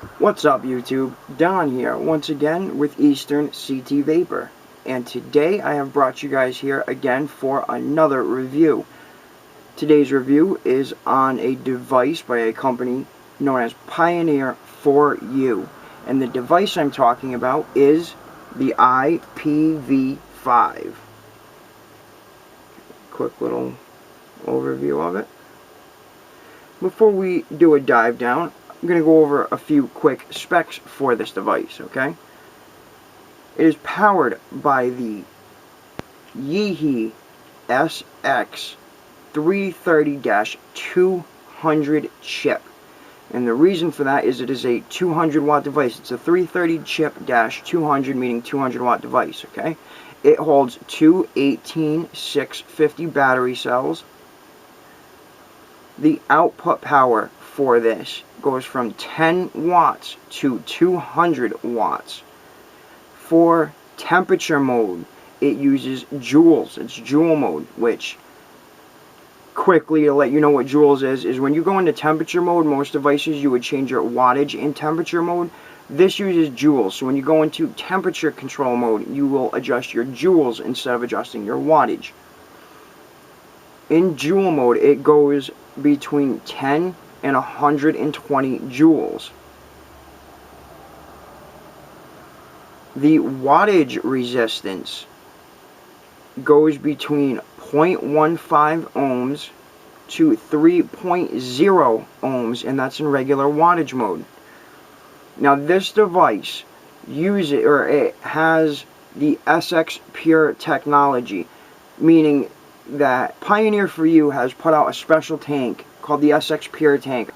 What's up, YouTube? Don here once again with Eastern CT Vapor, and today I have brought you guys here again for another review. Today's review is on a device by a company known as Pioneer4You, and the device I'm talking about is the iPv5. Quick little overview of it. Before we do a dive down, I'm going to go over a few quick specs for this device, okay? It is powered by the Yeehee SX330-200 chip. And the reason for that is it is a 200 watt device. It's a 330 chip -200, meaning 200 watt device, okay? It holds two 18650 battery cells. The output power for this goes from 10 watts to 200 watts. For temperature mode, it uses joules. It's joule mode, which, quickly to let you know what joules is when you go into temperature mode, most devices you would change your wattage in temperature mode. This uses joules, so when you go into temperature control mode, you will adjust your joules instead of adjusting your wattage. In joule mode, it goes between 10 and 120 joules. The wattage resistance goes between 0.15 ohms to 3.0 ohms, and that's in regular wattage mode. Now this device it has the SX Pure technology, meaning that Pioneer4You has put out a special tank called the SX Pure tank.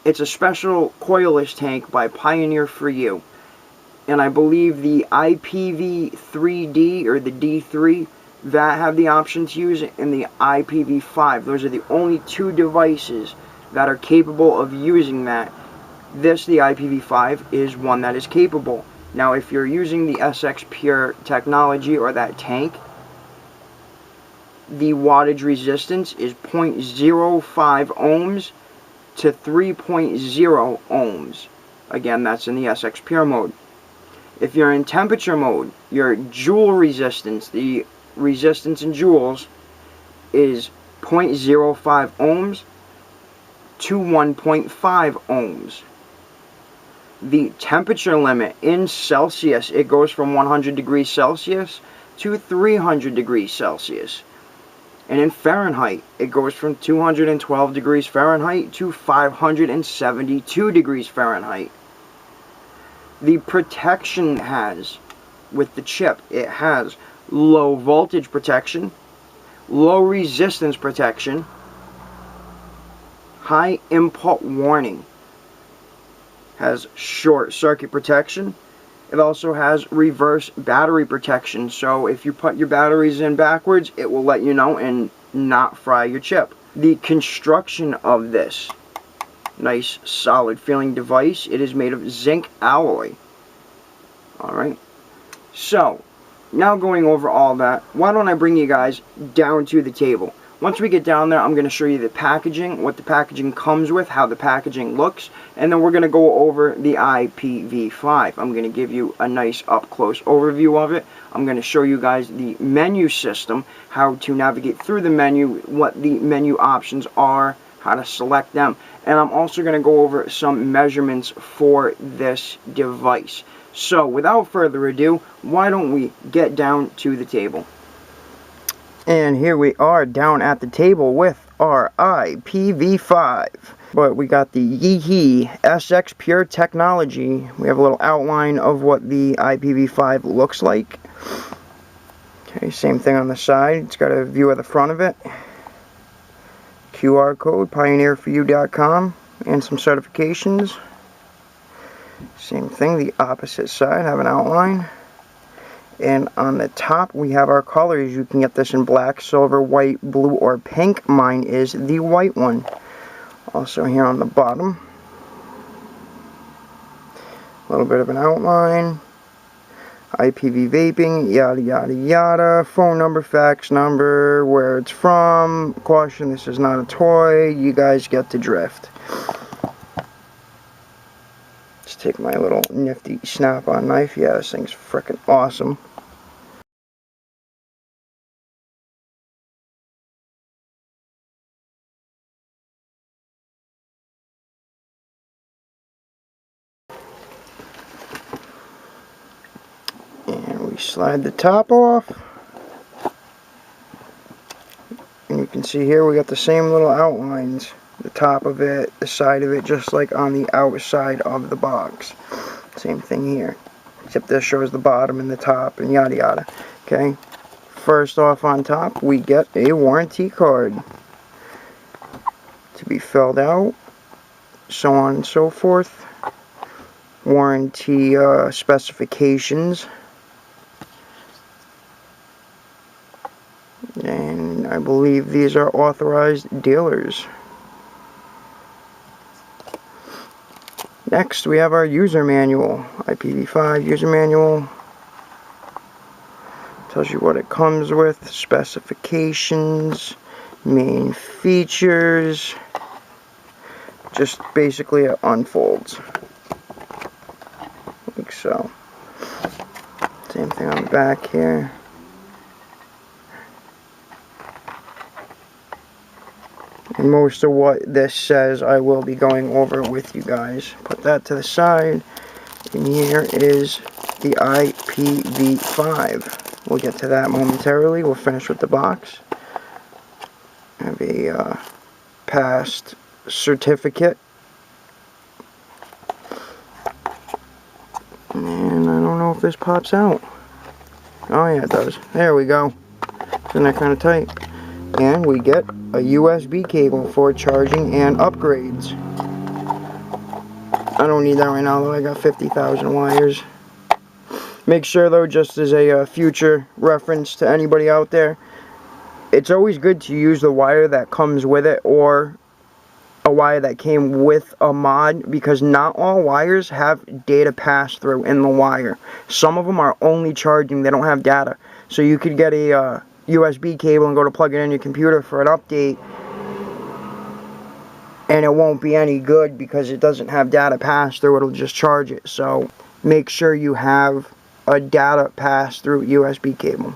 It's a special coilless tank by Pioneer4You, and I believe the IPv3D or the D3 that have the option to use it, and the IPv5. Those are the only two devices that are capable of using that. This, the IPv5, is one that is capable. Now if you're using the SX Pure technology or that tank, the wattage resistance is 0.05 ohms to 3.0 ohms. Again, that's in the SX Pure mode. If you're in temperature mode, your joule resistance, the resistance in joules, is 0.05 ohms to 1.5 ohms. The temperature limit in Celsius, it goes from 100 degrees Celsius to 300 degrees Celsius. And in Fahrenheit, it goes from 212 degrees Fahrenheit to 572 degrees Fahrenheit. The protection it has with the chip, it has low voltage protection, low resistance protection, high input warning, has short circuit protection. It also has reverse battery protection, so if you put your batteries in backwards, it will let you know and not fry your chip. The construction of this nice solid feeling device, it is made of zinc alloy. Alright, so now going over all that, why don't I bring you guys down to the table. Once we get down there, I'm going to show you the packaging, what the packaging comes with, how the packaging looks, and then we're going to go over the IPv5. I'm going to give you a nice up-close overview of it. I'm going to show you guys the menu system, how to navigate through the menu, what the menu options are, how to select them, and I'm also going to go over some measurements for this device. So, without further ado, why don't we get down to the table? And here we are down at the table with our IPv5. But we got the Yeehee SX Pure technology. We have a little outline of what the IPv5 looks like. Okay, same thing on the side. It's got a view of the front of it. QR code, Pioneer4You.com, and some certifications. Same thing, the opposite side, have an outline. And on the top we have our colors. You can get this in black, silver, white, blue, or pink. Mine is the white one. Also here on the bottom, a little bit of an outline. IPv vaping, yada yada yada. Phone number, fax number, where it's from. Caution, this is not a toy. You guys get the drift. Take my little nifty snap-on knife. Yeah, this thing's freaking awesome. And we slide the top off. And you can see here we got the same little outlines. The top of it, the side of it, just like on the outside of the box. Same thing here. Except this shows the bottom and the top and yada yada. Okay. First off on top, we get a warranty card to be filled out. So on and so forth. Warranty specifications. And I believe these are authorized dealers. Next, we have our user manual. iPv5 user manual. Tells you what it comes with, specifications, main features. Just basically it unfolds. Like so. Same thing on the back here. And most of what this says I will be going over with you guys. Put that to the side. And here is the iPv5. We'll get to that momentarily. We'll finish with the box. I have a past certificate. And I don't know if this pops out. Oh yeah, it does. There we go. Isn't that kind of tight? And we get a USB cable for charging and upgrades. I don't need that right now though, I got 50,000 wires. Make sure though, just as a future reference to anybody out there, it's always good to use the wire that comes with it or a wire that came with a mod, because not all wires have data pass through in the wire. Some of them are only charging, they don't have data. So you could get a USB cable and go to plug it in your computer for an update, and it won't be any good because it doesn't have data pass through, it'll just charge it. So make sure you have a data pass through USB cable.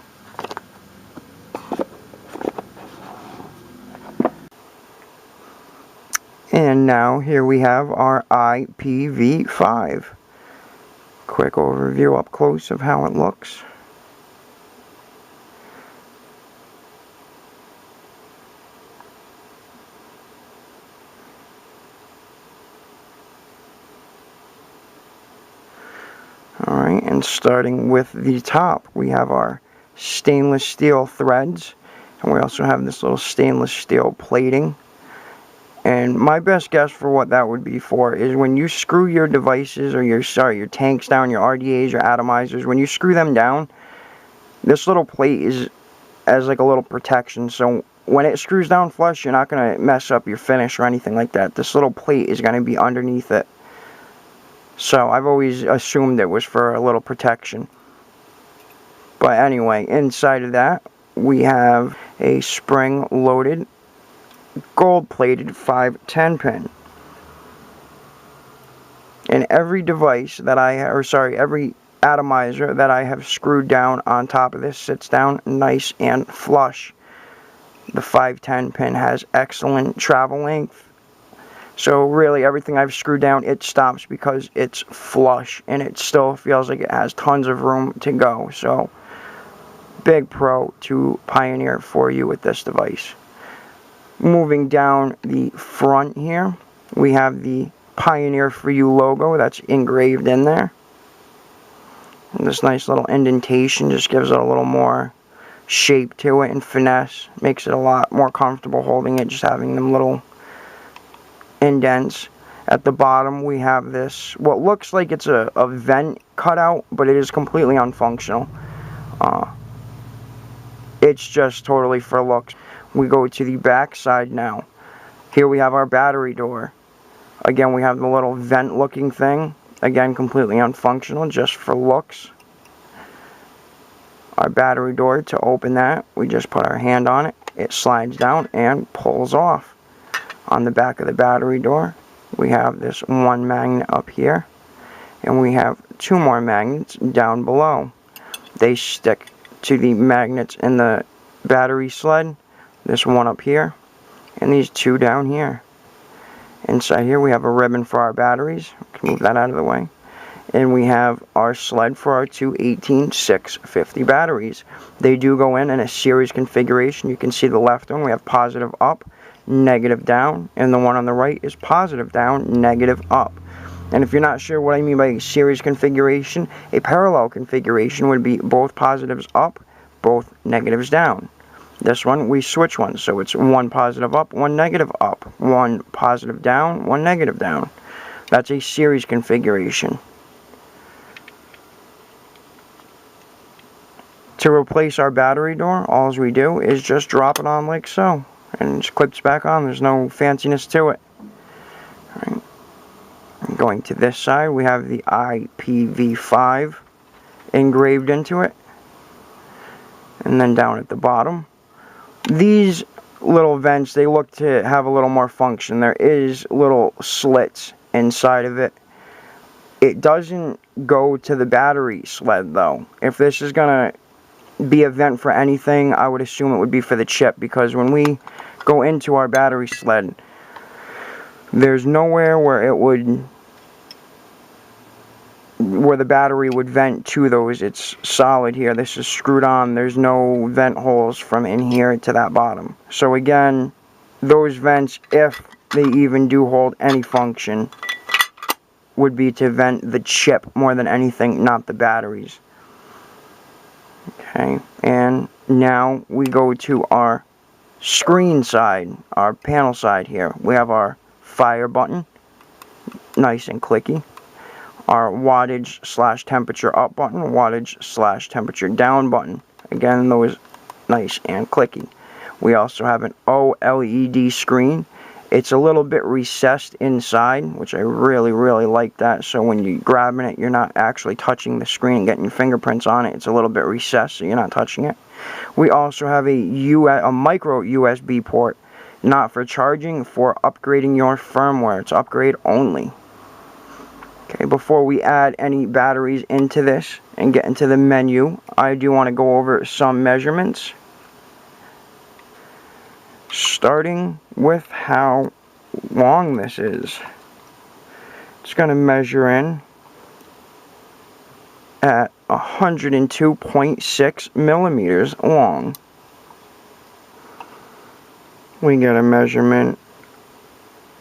And now here we have our iPv5. Quick overview up close of how it looks. Alright, and starting with the top, we have our stainless steel threads, and we also have this little stainless steel plating. And my best guess for what that would be for is when you screw your devices or your tanks down, your RDAs, your atomizers, when you screw them down, this little plate is as like a little protection. So when it screws down flush, you're not going to mess up your finish or anything like that. This little plate is going to be underneath it. So I've always assumed it was for a little protection. But anyway, inside of that, we have a spring-loaded, gold-plated 510 pin. And every device that every atomizer that I have screwed down on top of this sits down nice and flush. The 510 pin has excellent travel length. So really everything I've screwed down, it stops because it's flush and it still feels like it has tons of room to go. So big pro to Pioneer4You with this device. Moving down the front here, we have the Pioneer4You logo that's engraved in there. And this nice little indentation just gives it a little more shape to it and finesse. Makes it a lot more comfortable holding it, just having them little indents. At the bottom we have this, what looks like it's a vent cutout, but it is completely unfunctional. It's just totally for looks. We go to the back side now. Here we have our battery door. Again, we have the little vent looking thing. Again, completely unfunctional, just for looks. Our battery door, to open that, we just put our hand on it. It slides down and pulls off. On the back of the battery door, we have this one magnet up here. And we have 2 more magnets down below. They stick to the magnets in the battery sled. This one up here, and these 2 down here. Inside here we have a ribbon for our batteries. We can move that out of the way. And we have our sled for our 2 18650 batteries. They do go in a series configuration. You can see the left one, we have positive up, negative down, and the one on the right is positive down, negative up. And if you're not sure what I mean by series configuration, a parallel configuration would be both positives up, both negatives down. This one, we switch one, so it's 1 positive up, 1 negative up, 1 positive down, 1 negative down. That's a series configuration. To replace our battery door, all we do is just drop it on like so, and it just clips back on. There's no fanciness to it. Alright. Going to this side, we have the iPv5 engraved into it. And then down at the bottom, these little vents, they look to have a little more function. There is little slits inside of it. It doesn't go to the battery sled though. If this is going to be a vent for anything, I would assume it would be for the chip, because when we go into our battery sled, there's nowhere where the battery would vent to those. It's solid here. This is screwed on. There's no vent holes from in here to that bottom. So again, those vents, if they even do hold any function, would be to vent the chip more than anything, not the batteries. Okay, and now we go to our screen side, our panel side here. We have our fire button, nice and clicky. Our wattage / temperature up button, wattage / temperature down button. Again, those nice and clicky. We also have an OLED screen. It's a little bit recessed inside, which I really, really like that. So when you're grabbing it, you're not actually touching the screen and getting your fingerprints on it. It's a little bit recessed, so you're not touching it. We also have a micro USB port, not for charging, for upgrading your firmware. It's upgrade only. Okay, before we add any batteries into this and get into the menu, I do want to go over some measurements. Starting with how long this is. It's going to measure in at 102.6 millimeters long. We get a measurement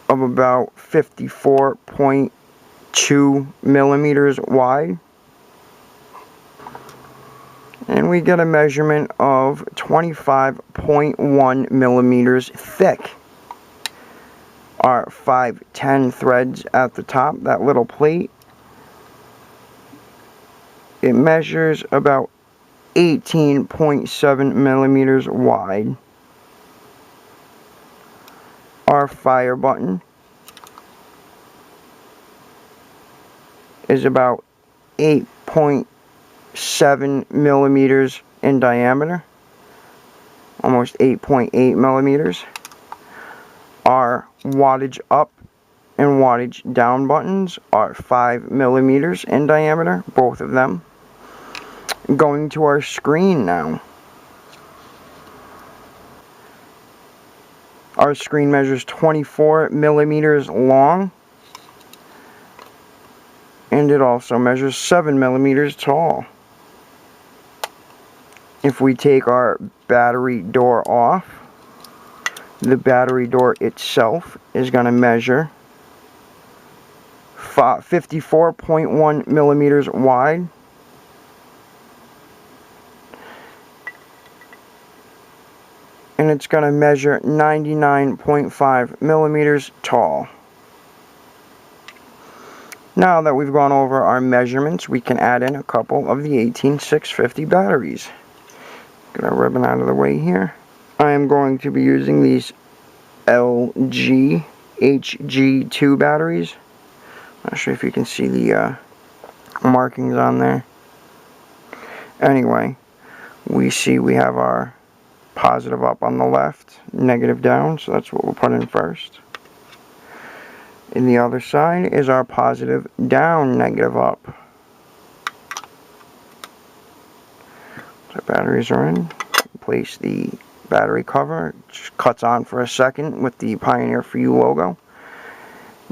of about 54.2 millimeters wide. And we get a measurement of 25.1 millimeters thick. Our 510 threads at the top, that little plate, it measures about 18.7 millimeters wide. Our fire button is about 8.7 millimeters in diameter, almost 8.8 millimeters. Our wattage up and wattage down buttons are 5 millimeters in diameter, both of them. Going to our screen now. Our screen measures 24 millimeters long, and it also measures 7 millimeters tall. If we take our battery door off, the battery door itself is going to measure 54.1 millimeters wide, and it's going to measure 99.5 millimeters tall. Now that we've gone over our measurements, we can add in a couple of the 18650 batteries. Get our ribbon out of the way here. I am going to be using these LG HG2 batteries. I'm not sure if you can see the markings on there. Anyway, we have our positive up on the left, negative down, so that's what we'll put in first. And the other side is our positive down, negative up. So batteries are in. Place the battery cover. It just cuts on for a second with the Pioneer4You logo.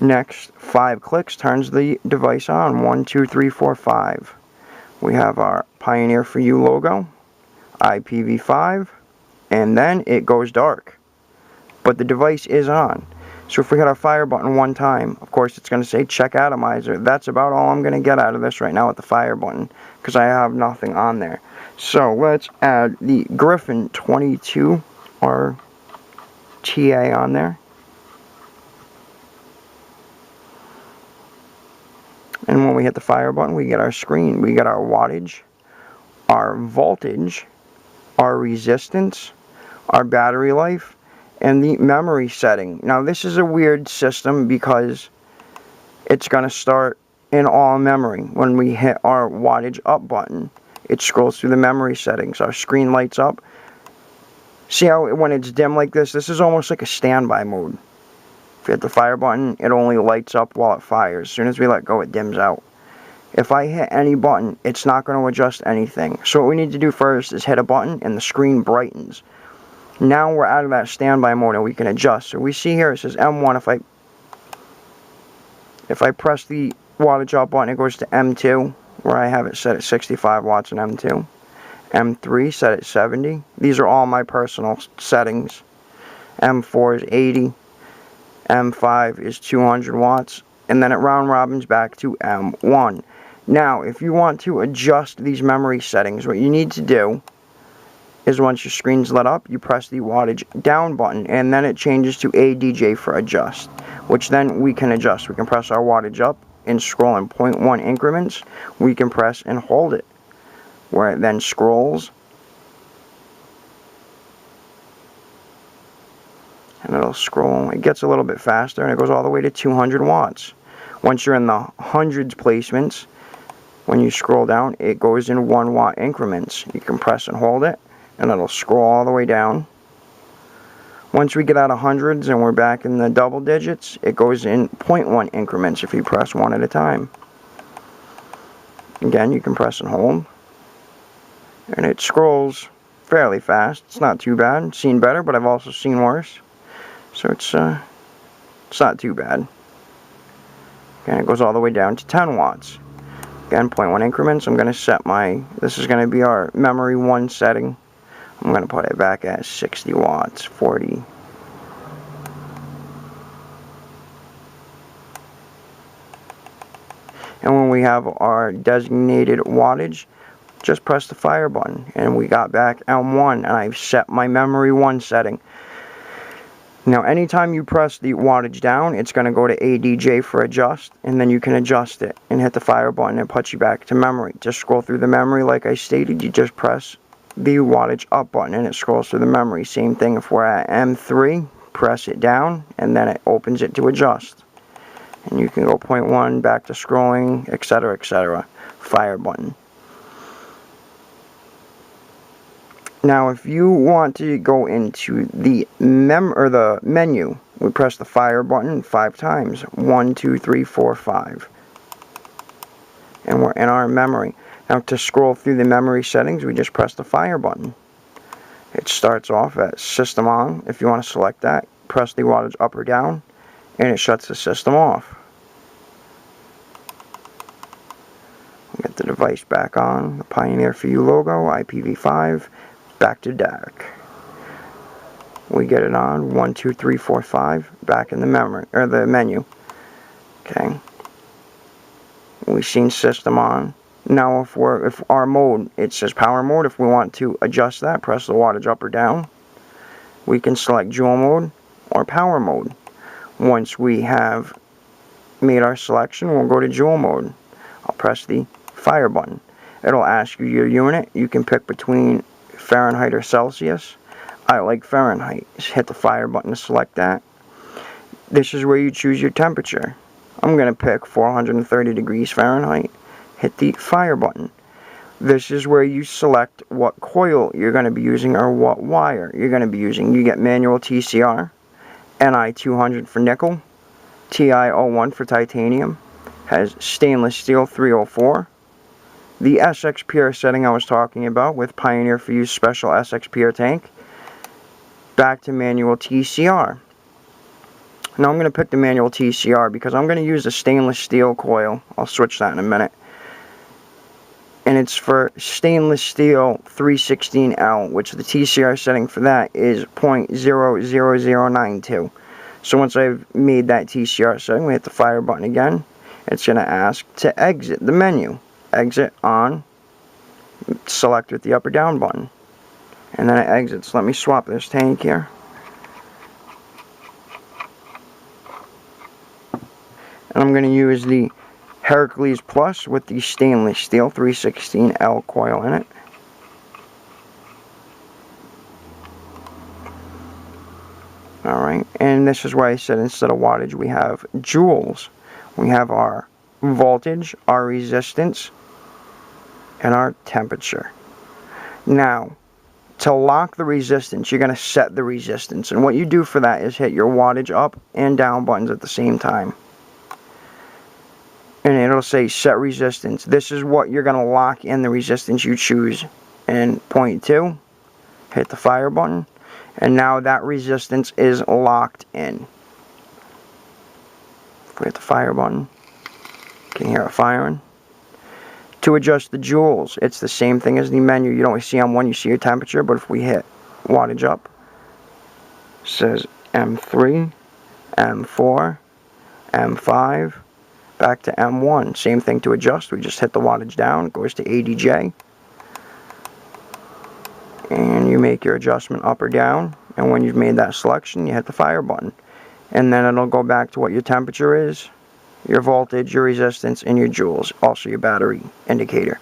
Next, 5 clicks turns the device on. 1, 2, 3, 4, 5. We have our Pioneer4You logo, iPv5, and then it goes dark. But the device is on. So if we hit our fire button one time, of course it's going to say check atomizer. That's about all I'm going to get out of this right now with the fire button, because I have nothing on there. So let's add the Griffin 22 or TA on there. And when we hit the fire button, we get our screen. We get our wattage, our voltage, our resistance, our battery life, and the memory setting. Now this is a weird system because it's going to start in all memory. When we hit our wattage up button, it scrolls through the memory settings. Our screen lights up. See how when it's dim like this is almost like a standby mode. If you hit the fire button, it only lights up while it fires. As soon as we let go, it dims out. If I hit any button, it's not going to adjust anything. So what we need to do first is hit a button and the screen brightens. Now we're out of that standby mode and we can adjust. So we see here it says M1. If I press the wattage up button, it goes to M2, where I have it set at 65 watts in M2. M3 set at 70. These are all my personal settings. M4 is 80. M5 is 200 watts. And then it round robins back to M1. Now, if you want to adjust these memory settings, what you need to do is once your screen's lit up, you press the wattage down button, and then it changes to ADJ for adjust, which then we can adjust. We can press our wattage up and scroll in 0.1 increments. We can press and hold it, where it then scrolls, and it'll scroll. It gets a little bit faster, and it goes all the way to 200 watts. Once you're in the hundreds placements, when you scroll down, it goes in 1 watt increments. You can press and hold it, and it'll scroll all the way down. Once we get out of hundreds and we're back in the double digits, it goes in 0.1 increments if you press one at a time. Again, you can press and hold, and it scrolls fairly fast. It's not too bad. I've seen better, but I've also seen worse. So it's not too bad. And it goes all the way down to 10 watts. Again, 0.1 increments. I'm going to set this is going to be our memory 1 setting. I'm going to put it back at 60 watts, 40. And when we have our designated wattage, just press the fire button. And we got back M1, and I've set my memory 1 setting. Now, anytime you press the wattage down, it's going to go to ADJ for adjust, and then you can adjust it and hit the fire button and puts you back to memory. Just scroll through the memory like I stated. You just press the wattage up button and it scrolls through the memory. Same thing if we're at M3, press it down, and then it opens it to adjust. And you can go 0.1 back to scrolling, etc., etc. Fire button. Now, if you want to go into the menu, we press the fire button 5 times. 1, 2, 3, 4, 5. And we're in our memory. Now, to scroll through the memory settings, we just press the fire button. It starts off at system on. If you want to select that, press the wattage up or down, and it shuts the system off. Get the device back on. The Pioneer4You logo, IPv5. Back to dark. We get it on 1, 2, 3, 4, 5. Back in the memory or the menu. Okay. We've seen system on. Now, if our mode, it says power mode. If we want to adjust that, press the wattage up or down. We can select dual mode or power mode. Once we have made our selection, we'll go to dual mode. I'll press the fire button. It'll ask you your unit. You can pick between Fahrenheit or Celsius. I like Fahrenheit. Just hit the fire button to select that. This is where you choose your temperature. I'm going to pick 430 degrees Fahrenheit. Hit the fire button. This is where you select what coil you're going to be using or what wire you're going to be using. You get manual TCR, Ni 200 for nickel, TiO1 for titanium, has stainless steel 304, the SX Pure setting I was talking about with Pioneer4You special SX Pure tank, back to manual TCR. Now I'm going to pick the manual TCR because I'm going to use a stainless steel coil. I'll switch that in a minute. And it's for stainless steel 316L, which the TCR setting for that is 0.00092. So once I've made that TCR setting, we hit the fire button again. It's going to ask to exit the menu. Exit on, select with the up or down button. And then it exits. Let me swap this tank here. And I'm going to use the Hercules Plus with the stainless steel 316L coil in it. Alright, and this is why I said instead of wattage we have joules. We have our voltage, our resistance, and our temperature. Now, to lock the resistance, you're going to set the resistance. And what you do for that is hit your wattage up and down buttons at the same time. And it'll say set resistance. This is what you're going to lock in the resistance you choose. And 0.2, hit the fire button. And now that resistance is locked in. If we hit the fire button, you can hear it firing. To adjust the joules, it's the same thing as the menu. You don't see on one, you see your temperature, but if we hit wattage up, it says M3, M4, M5, back to M1. Same thing to adjust. We just hit the wattage down, it goes to ADJ. And you make your adjustment up or down. And when you've made that selection, you hit the fire button. And then it'll go back to what your temperature is, your voltage, your resistance, and your joules. Also your battery indicator.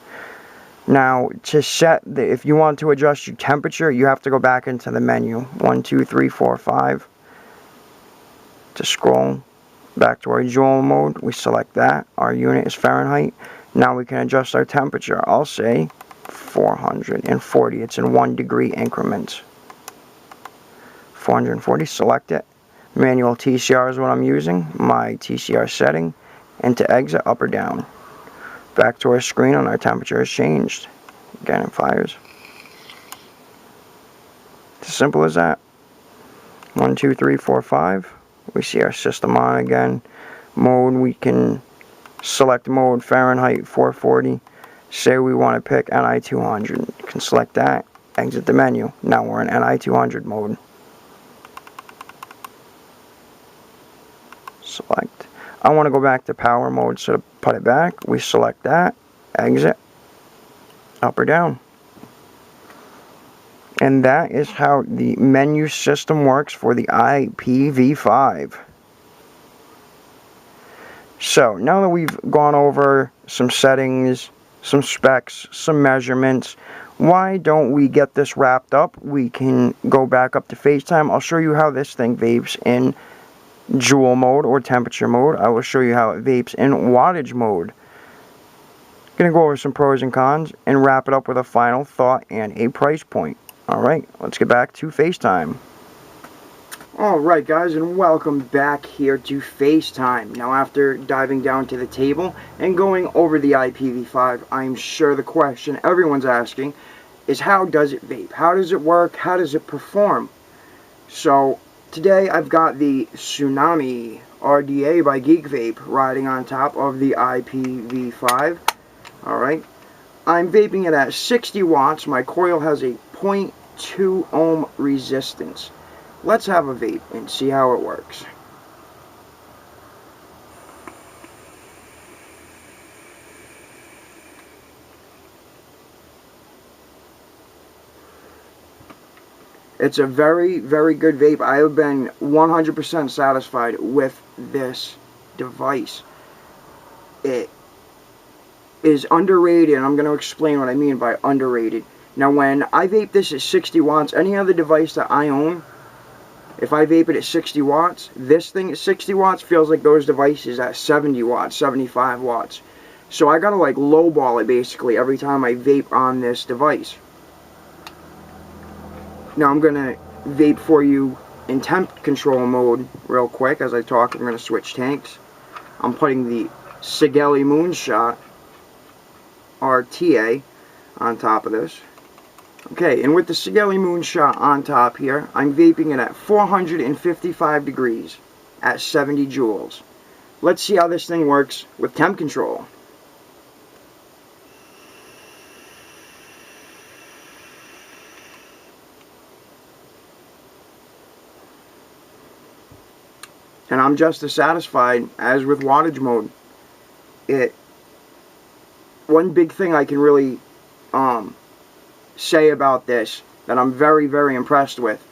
Now, to set if you want to adjust your temperature, you have to go back into the menu. 1, 2, 3, 4, 5. To scroll back to our joule mode, we select that. Our unit is Fahrenheit. Now we can adjust our temperature. I'll say 440. It's in 1 degree increments. 440, select it. Manual TCR is what I'm using. My TCR setting. And to exit, up or down. Back to our screen and our temperature has changed. Again, it fires. It's as simple as that. 1, 2, 3, 4, 5. We see our system on again. Mode, we can select mode Fahrenheit 440. Say we want to pick NI 200. You can select that. Exit the menu. Now we're in NI 200 mode. Select. I want to go back to power mode, so to put it back, we select that, exit, up or down. And that is how the menu system works for the iPv5. So, now that we've gone over some settings, some specs, some measurements, why don't we get this wrapped up? We can go back up to FaceTime. I'll show you how this thing vapes in joule mode or temperature mode. I will show you how it vapes in wattage mode. Gonna go over some pros and cons and wrap it up with a final thought and a price point. Alright, let's get back to FaceTime. Alright guys, and welcome back here to FaceTime. Now after diving down to the table and going over the iPv5, I'm sure the question everyone's asking is how does it vape? How does it work? How does it perform? So today I've got the Tsunami RDA by Geek Vape riding on top of the iPv5. Alright, I'm vaping it at 60 watts. My coil has a 0.2 ohm resistance. Let's have a vape and see how it works. It's a very, very good vape. I have been 100% satisfied with this device. It is underrated, and I'm going to explain what I mean by underrated. Now, when I vape this at 60 watts, any other device that I own, if I vape it at 60 watts, this thing at 60 watts feels like those devices at 70 watts, 75 watts. So I got to like lowball it basically every time I vape on this device. Now I'm going to vape for you in temp control mode real quick. As I talk, I'm going to switch tanks. I'm putting the Sigelei Moonshot RTA on top of this. Okay, and with the Sigelei Moonshot on top here, I'm vaping it at 455 degrees at 70 joules. Let's see how this thing works with temp control. And I'm just as satisfied as with wattage mode. One big thing I can really say about this that I'm very, very impressed with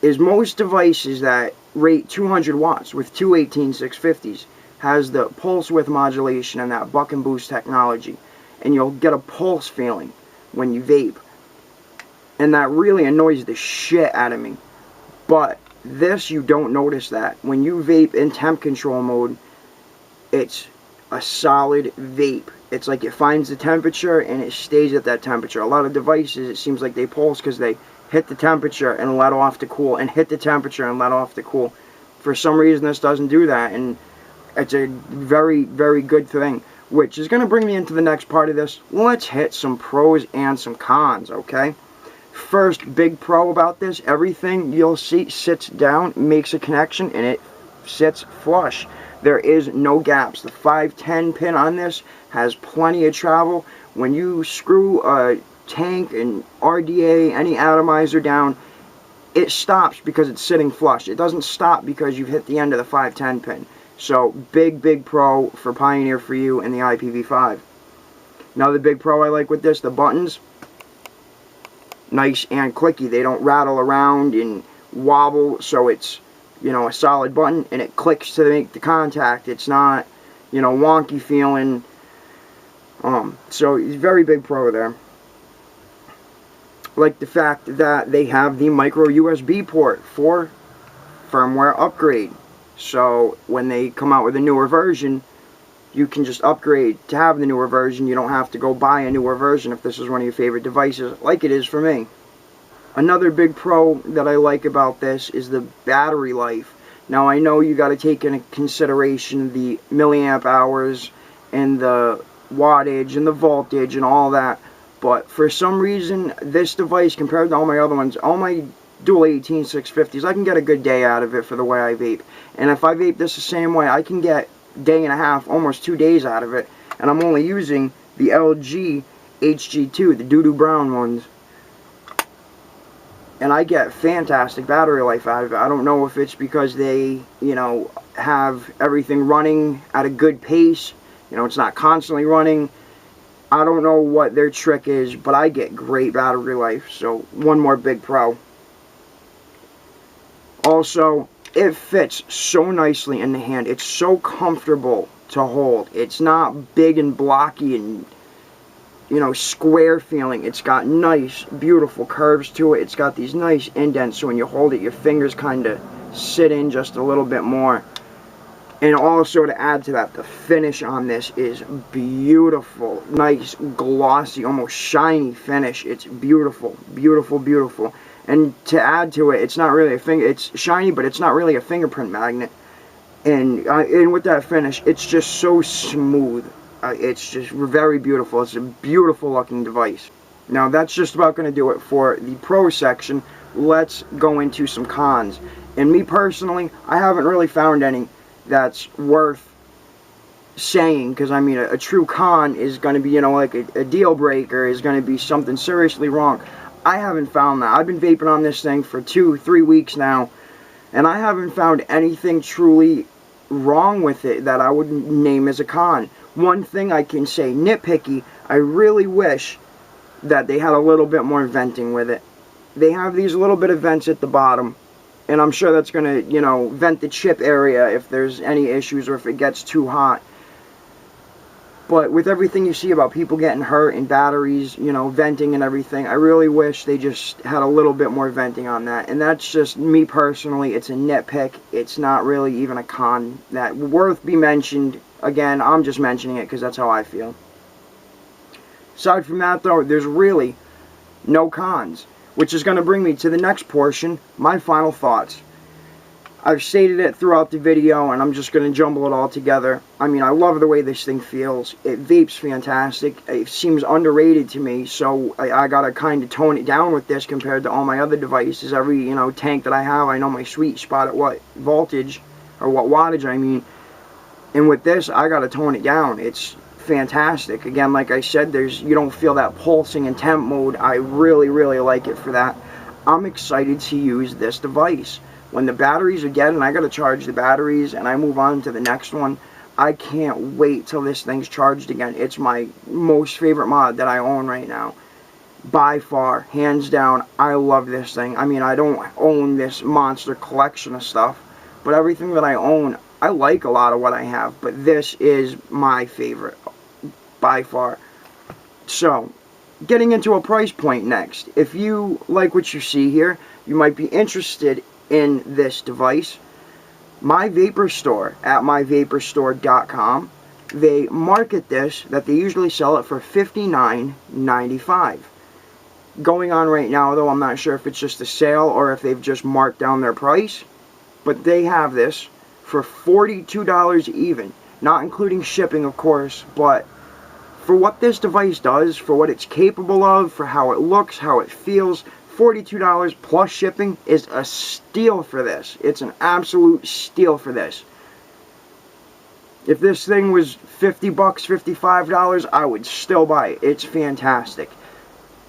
is most devices that rate 200 watts with two 18650s has the pulse width modulation and that buck and boost technology, and you'll get a pulse feeling when you vape, and that really annoys the shit out of me. But this, you don't notice that. When you vape in temp control mode, it's a solid vape. It's like it finds the temperature and it stays at that temperature. A lot of devices, it seems like they pulse because they hit the temperature and let off to cool, and hit the temperature and let off to cool. For some reason, this doesn't do that, and it's a very, very good thing, which is going to bring me into the next part of this. Let's hit some pros and some cons, okay? First big pro about this, everything you'll see sits down, makes a connection, and it sits flush. There is no gaps. The 510 pin on this has plenty of travel. When you screw a tank and RDA, any atomizer down, it stops because it's sitting flush. It doesn't stop because you've hit the end of the 510 pin. So big, big pro for Pioneer4You and the iPv5. Another big pro I like with this, the buttons. Nice and clicky. They don't rattle around and wobble, so it's, you know, a solid button, and it clicks to make the contact. It's not, you know, wonky feeling. So it's very big pro there. Like the fact that they have the micro USB port for firmware upgrade. So when they come out with a newer version, you can just upgrade to have the newer version. You don't have to go buy a newer version if this is one of your favorite devices, like it is for me. Another big pro that I like about this is the battery life. Now I know you got to take into consideration the milliamp hours and the wattage and the voltage and all that, but for some reason this device, compared to all my other ones, all my dual 18650s, I can get a good day out of it for the way I vape. And if I vape this the same way, I can get day and a half, almost 2 days out of it, and I'm only using the LG HG2, the doo-doo brown ones, and I get fantastic battery life out of it. I don't know if it's because they, you know, have everything running at a good pace, you know, it's not constantly running. I don't know what their trick is, but I get great battery life, so one more big pro. Also, it fits so nicely in the hand. It's so comfortable to hold. It's not big and blocky and, you know, square feeling. It's got nice, beautiful curves to it. It's got these nice indents, so when you hold it, your fingers kind of sit in just a little bit more. And also, to add to that, the finish on this is beautiful. Nice, glossy, almost shiny finish. It's beautiful, beautiful, beautiful. And to add to it, it's not really it's shiny, but it's not really a fingerprint magnet. And with that finish, it's just so smooth. It's just very beautiful. It's a beautiful looking device. Now that's just about going to do it for the pro section. Let's go into some cons. And me personally, I haven't really found any that's worth saying, because I mean a true con is going to be, you know, like a deal breaker, is going to be something seriously wrong. I haven't found that. I've been vaping on this thing for 2-3 weeks now, and I haven't found anything truly wrong with it that I would name as a con. One thing I can say, nitpicky, I really wish that they had a little bit more venting with it. They have these little bit of vents at the bottom, and I'm sure that's going to, you know, vent the chip area if there's any issues or if it gets too hot. But with everything you see about people getting hurt and batteries, you know, venting and everything, I really wish they just had a little bit more venting on that. And that's just me personally. It's a nitpick. It's not really even a con that worth be mentioned. Again, I'm just mentioning it because that's how I feel. Aside from that, though, there's really no cons, which is going to bring me to the next portion, my final thoughts. I've stated it throughout the video, and I'm just going to jumble it all together. I mean, I love the way this thing feels. It vapes fantastic. It seems underrated to me, so I got to kind of tone it down with this compared to all my other devices. Every, tank that I have, I know my sweet spot at what voltage, or what wattage, I mean. And with this, I got to tone it down. It's fantastic. Again, like I said, you don't feel that pulsing in temp mode. I really, really like it for that. I'm excited to use this device. When the batteries are dead and I got to charge the batteries and I move on to the next one, I can't wait till this thing's charged again. It's my most favorite mod that I own right now. By far, hands down, I love this thing. I mean, I don't own this monster collection of stuff, but everything that I own, I like a lot of what I have, but this is my favorite by far. So, getting into a price point next. If you like what you see here, you might be interested in this device. My Vapor Store at myvaporstore.com, they market this, that they usually sell it for $59.95. Going on right now, though, I'm not sure if it's just a sale or if they've just marked down their price, but they have this for $42 even, not including shipping, of course, but for what this device does, for what it's capable of, for how it looks, how it feels, $42 plus shipping is a steal for this. It's an absolute steal for this. If this thing was $50, $55, I would still buy it. It's fantastic.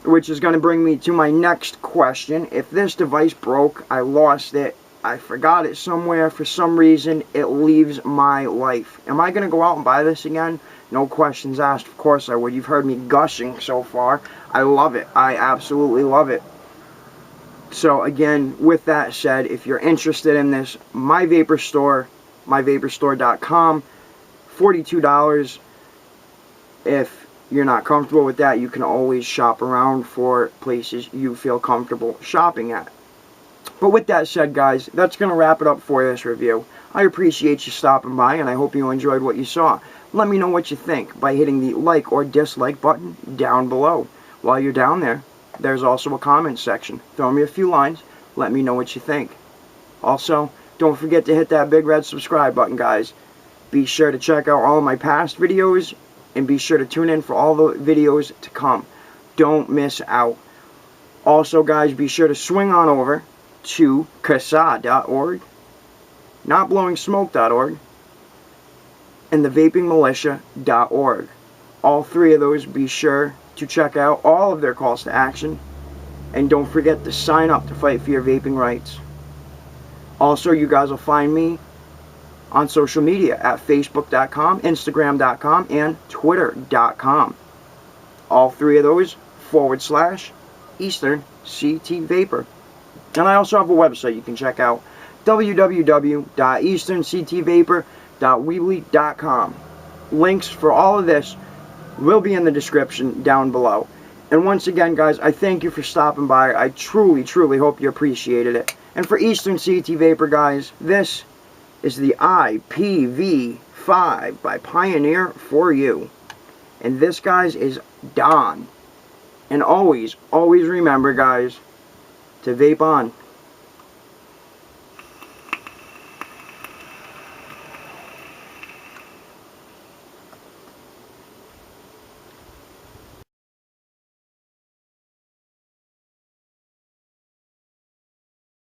Which is going to bring me to my next question. If this device broke, I lost it, I forgot it somewhere, for some reason, it leaves my life. Am I going to go out and buy this again? No questions asked. Of course I would. You've heard me gushing so far. I love it. I absolutely love it. So again, with that said, if you're interested in this, my Vapor Store, myvaporstore.com, $42. If you're not comfortable with that, you can always shop around for places you feel comfortable shopping at. But with that said, guys, that's going to wrap it up for this review. I appreciate you stopping by, and I hope you enjoyed what you saw. Let me know what you think by hitting the like or dislike button down below. While you're down there, there's also a comment section. Throw me a few lines. Let me know what you think. Also, don't forget to hit that big red subscribe button, guys. Be sure to check out all of my past videos, and be sure to tune in for all the videos to come. Don't miss out. Also, guys, be sure to swing on over to CASA.org, NotBlowingSmoke.org, and thevapingmilitia.org. All three of those, be sure to check out all of their calls to action, and don't forget to sign up to fight for your vaping rights. Also, you guys will find me on social media at Facebook.com, Instagram.com, and Twitter.com. All three of those /Eastern CT Vapor. And I also have a website you can check out, www.easternctvapor.weebly.com. Links for all of this will be in the description down below. And once again, guys, I thank you for stopping by. I truly, truly hope you appreciated it. And for Eastern CT Vapor, guys, this is the iPv5 by Pioneer4You. And this, guys, is Don. And always, always remember, guys, to vape on.